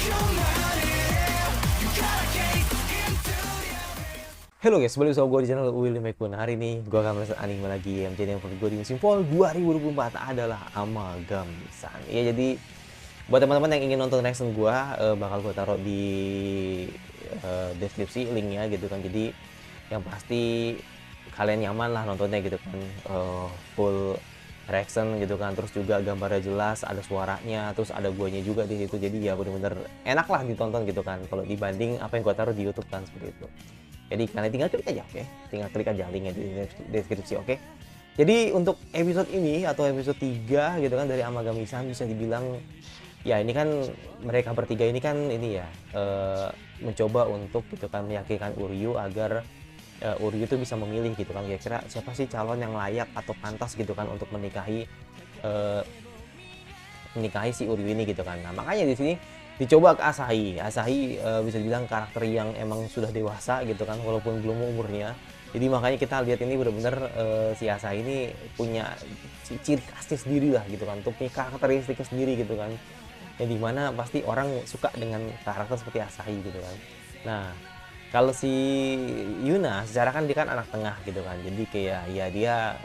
Halo guys, balik sama gue di channel Willy Mekun. Hari ini gue akan melihat anime lagi yang menjadi yang favorit gue di musim fall 2024 adalah Amagami-san. Ya, jadi buat teman-teman yang ingin nonton reaction gue, bakal gue taruh di deskripsi linknya gitu kan. Jadi yang pasti kalian nyaman lah nontonnya gitu kan, full reaction gitu kan, terus juga gambarnya jelas, ada suaranya, terus ada guanya juga di situ. Jadi ya bener-bener enak lah ditonton gitu kan, kalau dibanding apa yang gue taruh di YouTube kan, seperti itu. Jadi kalian tinggal klik aja, oke? Tinggal klik aja linknya di deskripsi, oke? Jadi untuk episode ini atau episode 3 gitu kan dari Amagami-san, bisa dibilang ya ini kan mereka bertiga ini kan ini ya, mencoba untuk gitu kan meyakinkan Uryu agar Uryu itu bisa memilih gitu kan, kira-kira siapa sih calon yang layak atau pantas gitu kan untuk menikahi si Uryu ini gitu kan. Nah, makanya di sini dicoba ke Asahi. Bisa dibilang karakter yang emang sudah dewasa gitu kan, walaupun belum umurnya. Jadi makanya kita lihat ini benar-benar si Asahi ini punya ciri khasnya sendiri lah gitu kan, untuk punya karakteristiknya sendiri gitu kan. Yang dimana pasti orang suka dengan karakter seperti Asahi gitu kan. Nah, kalau si Yuna secara kan dia kan anak tengah gitu kan, jadi kayak ya dia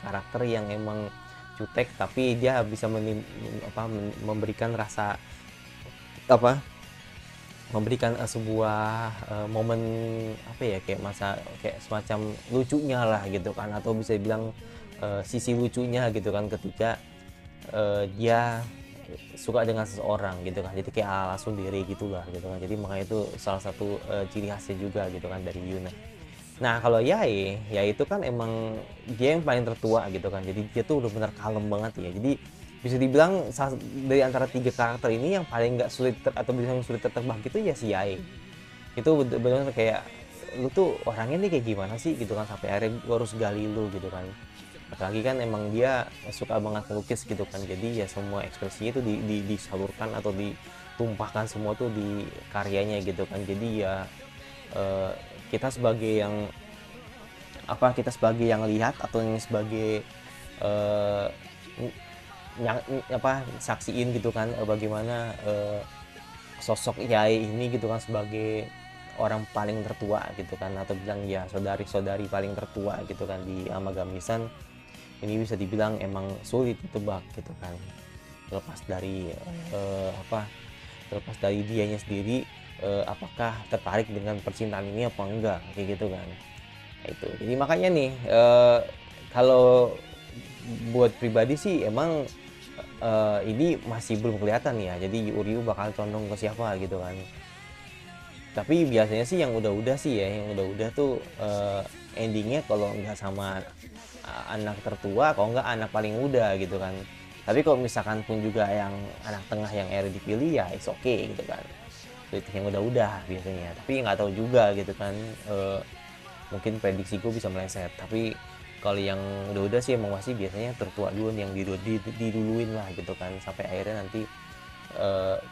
karakter yang emang jutek, tapi dia bisa memberikan rasa memberikan sebuah momen apa ya, kayak semacam lucunya lah gitu kan, atau bisa dibilang sisi lucunya gitu kan ketika dia suka dengan seseorang gitu kan, jadi kayak langsung diri gitulah gitu kan. Jadi makanya itu salah satu ciri khasnya juga gitu kan dari Yuna. Nah, kalau Yae itu kan emang dia yang paling tertua gitu kan, jadi dia tuh udah benar kalem banget ya. Jadi bisa dibilang dari antara 3 karakter ini yang paling nggak sulit atau bisa sulit tertebak gitu ya si Yae. Itu benar-benar kayak lu tuh orangnya nih kayak gimana sih gitu kan, sampai akhirnya gua harus gali lu gitu kan. Apalagi kan emang dia suka banget melukis gitu kan, jadi ya semua ekspresinya itu disalurkan atau ditumpahkan semua tuh di karyanya gitu kan. Jadi ya eh, kita sebagai yang lihat atau yang sebagai eh, saksiin gitu kan, bagaimana sosok Yai ini gitu kan sebagai orang paling tertua gitu kan, atau bilang ya saudari-saudari paling tertua gitu kan di Amagami-san. Ini bisa dibilang emang sulit ditebak gitu kan, terlepas dari terlepas dari dianya sendiri, apakah tertarik dengan percintaan ini apa enggak, kayak gitu kan. Itu jadi makanya nih, kalau buat pribadi sih emang ini masih belum kelihatan ya, jadi Uryu bakal condong ke siapa gitu kan. Tapi biasanya sih yang udah-udah sih ya, yang udah-udah tuh endingnya kalau nggak sama anak tertua, kalau nggak anak paling muda gitu kan. Tapi kalau misalkan pun juga yang anak tengah yang akhirnya dipilih, ya it's okay gitu kan. Itu yang udah-udah biasanya, tapi nggak tahu juga gitu kan. Mungkin prediksi gue bisa meleset, tapi kalau yang udah-udah sih emang masih biasanya tertua duluan yang diduluin lah gitu kan, sampai akhirnya nanti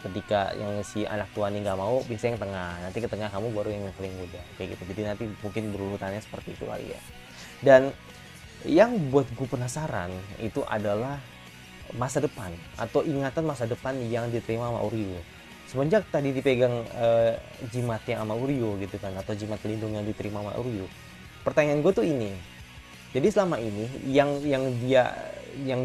ketika yang si anak tua ini nggak mau, biasanya yang tengah, nanti ke tengah kamu baru yang paling muda, kayak gitu. Jadi nanti mungkin berurutannya seperti itu kali ya. Dan yang buat gue penasaran itu adalah masa depan atau ingatan masa depan yang diterima sama Uryu semenjak tadi dipegang jimatnya sama Uryu gitu kan, atau jimat pelindung yang diterima sama Uryu. Pertanyaan gue tuh ini, jadi selama ini yang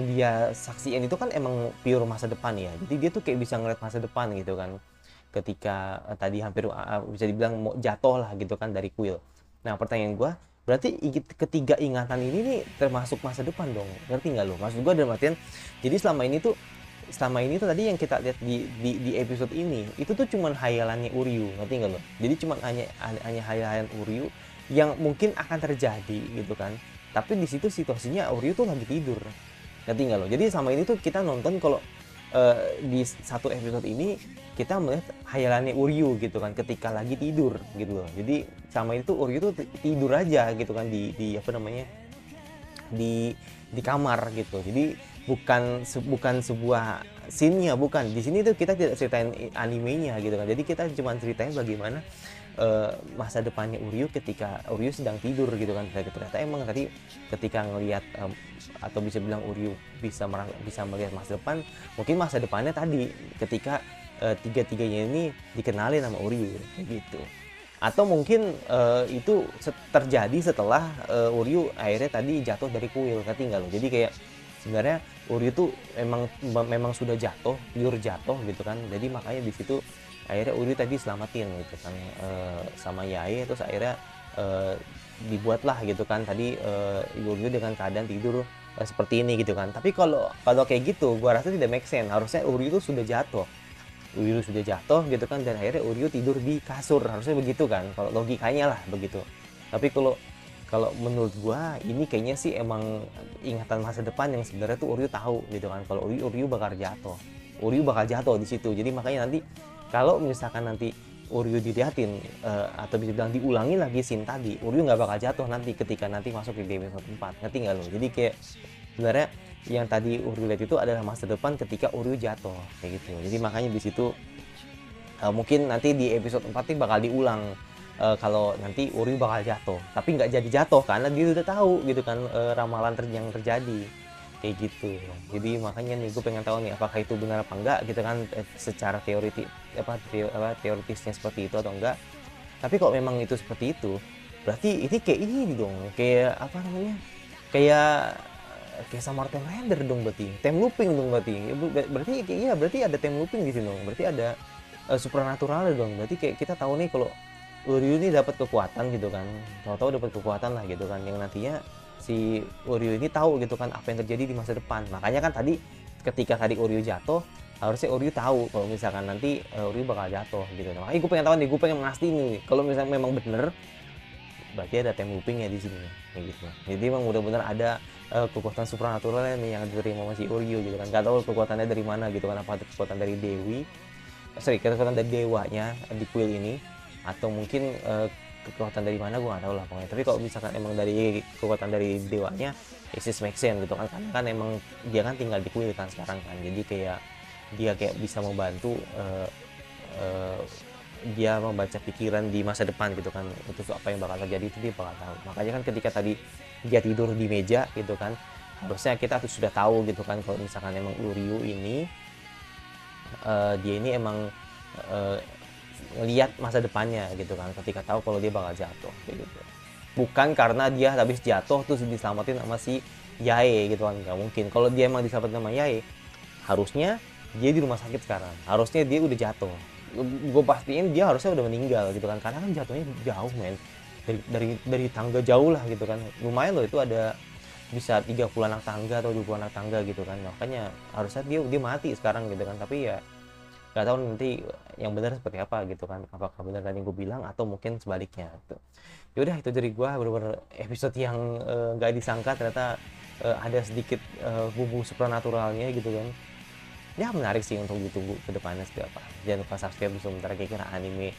dia saksiin itu kan emang pure masa depan ya, jadi dia tuh kayak bisa ngeliat masa depan gitu kan, ketika tadi hampir bisa dibilang mau jatuh lah gitu kan dari kuil. Nah, pertanyaan gue, berarti ketiga ingatan ini nih termasuk masa depan dong, ngerti nggak lo maksud gue? Dalam artian, jadi selama ini tuh tadi yang kita lihat di episode ini itu tuh cuman hayalannya Uryu, ngerti nggak lo? Jadi cuman hanya hayalan Uryu yang mungkin akan terjadi gitu kan, tapi di situ situasinya Uryu tuh lagi tidur, ngerti nggak lo? Jadi sama ini tuh kita nonton kalau di satu episode ini kita melihat hayalannya Uryu gitu kan ketika lagi tidur gitu loh. Jadi sama itu Uryu tuh tidur aja gitu kan di apa namanya, di kamar gitu. Jadi bukan sebuah scene-nya, bukan. Di sini tuh kita tidak ceritain animenya gitu kan. Jadi kita cuma ceritain bagaimana masa depannya Uryu ketika Uryu sedang tidur gitu kan. Ternyata emang tadi ketika ngelihat atau bisa bilang Uryu bisa melihat masa depan, mungkin masa depannya tadi ketika tiga-tiganya ini dikenalin sama Uryu kayak gitu. Atau mungkin itu terjadi setelah Uryu akhirnya tadi jatuh dari kuil, ngerti nggak lo? Jadi kayak sebenarnya Uryu tuh memang sudah jatuh, pure jatuh gitu kan. Jadi makanya di situ akhirnya Uryu tadi selamatin gitu kan sama Yae, terus akhirnya dibuatlah gitu kan tadi Uryu dengan keadaan tidur seperti ini gitu kan. Tapi kalau kayak gitu gua rasa tidak make sense. Harusnya Uryu itu sudah jatuh. Uryu sudah jatuh gitu kan, dan akhirnya Uryu tidur di kasur, harusnya begitu kan, kalau logikanya lah begitu. Tapi kalau menurut gua ini kayaknya sih emang ingatan masa depan yang sebenarnya tuh Uryu tahu gitu kan, kalau Uryu bakal jatuh di situ. Jadi makanya nanti kalau misalkan nanti Uryu diliatin atau bisa bilang diulangi lagi scene tadi, Uryu nggak bakal jatuh nanti ketika nanti masuk di episode 4, ngerti nggak lo? Jadi kayak sebenarnya yang tadi Uryu lihat itu adalah masa depan ketika Uryu jatuh kayak gitu. Jadi makanya di situ mungkin nanti di episode 4 ini bakal diulang kalau nanti Uryu bakal jatuh, tapi nggak jadi jatuh karena dia udah tahu gitu kan ramalan yang terjadi kayak gitu. Jadi makanya nih gue pengen tahu nih apakah itu benar apa enggak gitu kan, secara teoritisnya seperti itu atau enggak. Tapi kalau memang itu seperti itu, berarti ini kayak ini dong, kayak apa namanya, kayak sama Martin Render dong, berarti time looping dong, berarti ada time looping di sini dong, berarti ada supernatural dong. Berarti kayak kita tahu nih kalau Uryu ini dapat kekuatan gitu kan, tahu-tahu dapat kekuatan lah gitu kan, yang nantinya si Uryu ini tahu gitu kan apa yang terjadi di masa depan. Makanya kan tadi ketika Uryu jatuh, harusnya Uryu tahu kalau misalkan nanti Uryu bakal jatuh gitu. Makanya gue pengen tahu nih, gue pengen mastiin nih kalau misalnya memang bener, berarti ada time loopingnya di sini kayak gitu. Jadi memang benar-benar ada kekuatan supernatural nih yang diterima masih Uryu gitu kan. Gak tahu kekuatannya dari mana gitu kan, apa kekuatan dari Dewi, kekuatan dari dewanya di kuil ini, atau mungkin kekuatan dari mana gue nggak tahu lah pokoknya. Tapi kalau misalkan emang dari kekuatan dari dewanya, it make sense gitu kan, karena kan emang dia kan tinggal di kuil kan sekarang kan, jadi kayak dia kayak bisa membantu dia membaca pikiran di masa depan gitu kan, untuk apa yang bakal terjadi itu dia bakal tahu. Makanya kan ketika tadi dia tidur di meja gitu kan, harusnya kita tuh sudah tahu gitu kan kalau misalkan emang Uryu ini dia ini emang lihat masa depannya gitu kan, ketika tahu kalau dia bakal jatuh kayak gitu. Bukan karena dia habis jatuh terus diselamatin sama si Yae gitu kan, nggak mungkin. Kalau dia emang diselamatin sama Yae, harusnya dia di rumah sakit sekarang, harusnya dia udah jatuh. Gue pastiin dia harusnya udah meninggal gitu kan, karena kan jatuhnya jauh men, dari tangga jauh lah gitu kan. Lumayan loh itu, ada bisa 30 anak tangga atau 20 anak tangga gitu kan. Makanya harusnya dia mati sekarang gitu kan. Tapi ya nggak tahu nanti yang benar seperti apa gitu kan, apakah benar tadi gue bilang atau mungkin sebaliknya gitu. Yaudah, itu dari gue bener-bener episode yang nggak disangka ternyata ada sedikit bumbu supernaturalnya gitu kan. Ya menarik sih untuk ditunggu ke depannya seperti apa. Jangan lupa subscribe sebentar, kira-kira anime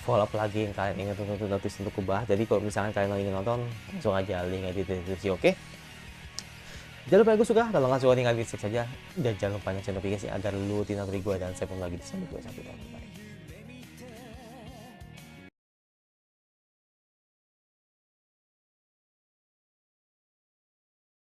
follow up lagi yang kalian ingin notice untuk kubah. Jadi kalau misalkan kalian ingin nonton, langsung aja link di deskripsi, oke? Jangan lupa gue suka, kalau nggak suka tinggal di like saja, dan jangan lupa nyalain notifikasi agar lu tidak dari gue dan saya pun lagi di sana gue sampai jumpa.